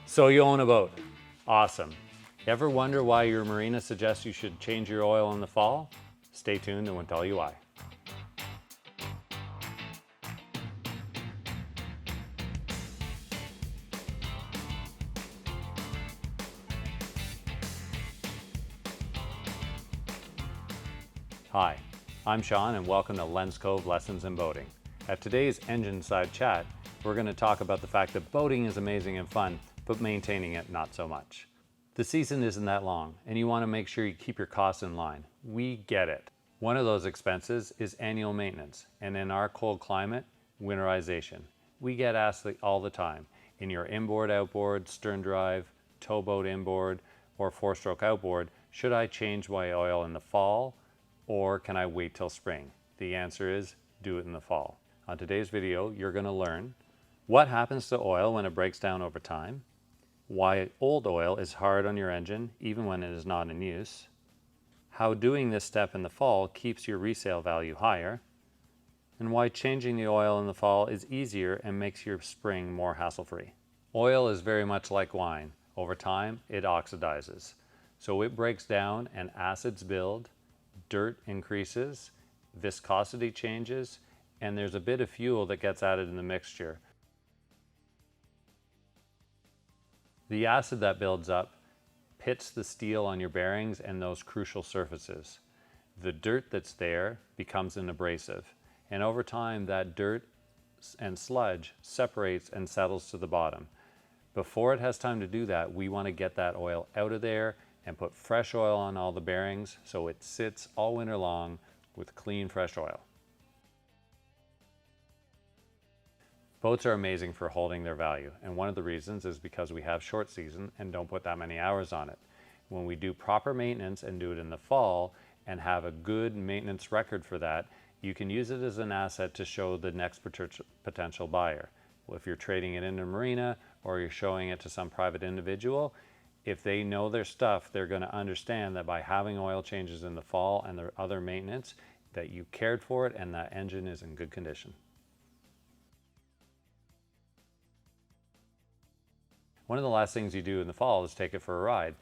So you own a boat. Awesome. Ever wonder why your marina suggests you should change your oil in the fall? Stay tuned and we'll tell you why. Hi, I'm Sean and welcome to Lens Cove Lessons in Boating. At today's engine side chat, we're going to talk about the fact that boating is amazing and fun, but maintaining it not so much. The season isn't that long and you want to make sure you keep your costs in line. We get it. One of those expenses is annual maintenance, and in our cold climate, winterization. We get asked all the time, in your inboard, outboard, stern drive, towboat inboard, or four-stroke outboard, should I change my oil in the fall or can I wait till spring? The answer is do it in the fall. On today's video, you're going to learn what happens to oil when it breaks down over time, why old oil is hard on your engine even when it is not in use, how doing this step in the fall keeps your resale value higher, and why changing the oil in the fall is easier and makes your spring more hassle-free. Oil is very much like wine. Over time, it oxidizes. So it breaks down and acids build, dirt increases, viscosity changes, and there's a bit of fuel that gets added in the mixture. The acid that builds up pits the steel on your bearings and those crucial surfaces. The dirt that's there becomes an abrasive, and over time that dirt and sludge separates and settles to the bottom. Before it has time to do that, we want to get that oil out of there and put fresh oil on all the bearings so it sits all winter long with clean, fresh oil. Boats are amazing for holding their value, and one of the reasons is because we have short season and don't put that many hours on it. When we do proper maintenance and do it in the fall and have a good maintenance record for that, you can use it as an asset to show the next potential buyer. If you're trading it in a marina or you're showing it to some private individual, if they know their stuff, they're going to understand that by having oil changes in the fall and the other maintenance, that you cared for it and that engine is in good condition. One of the last things you do in the fall is take it for a ride.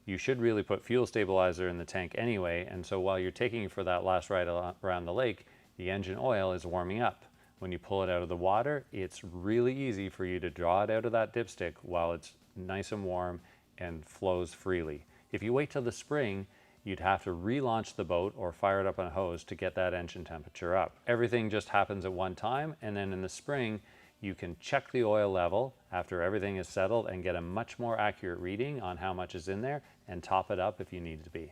You should really put fuel stabilizer in the tank anyway, and so while you're taking it for that last ride around the lake, the engine oil is warming up. When you pull it out of the water, it's really easy for you to draw it out of that dipstick while it's nice and warm and flows freely. If you wait till the spring, you'd have to relaunch the boat or fire it up on a hose to get that engine temperature up. Everything just happens at one time, and then in the spring, you can check the oil level after everything is settled and get a much more accurate reading on how much is in there and top it up if you need to be.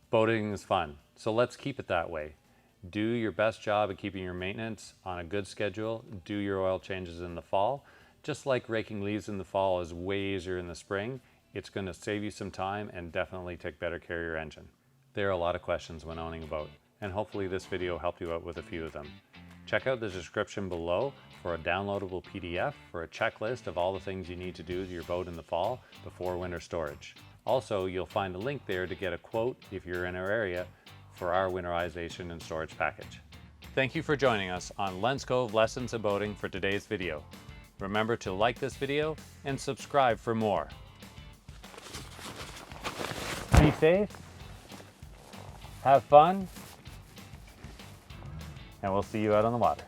Boating is fun, so let's keep it that way. Do your best job at keeping your maintenance on a good schedule. Do your oil changes in the fall. Just like raking leaves in the fall is way easier in the spring, it's going to save you some time and definitely take better care of your engine. There are a lot of questions when owning a boat, and hopefully this video helped you out with a few of them. Check out the description below for a downloadable PDF for a checklist of all the things you need to do to your boat in the fall before winter storage. Also, you'll find a link there to get a quote if you're in our area for our winterization and storage package. Thank you for joining us on Lens Cove Lessons in Boating for today's video. Remember to like this video and subscribe for more. Be safe, have fun, and we'll see you out on the water.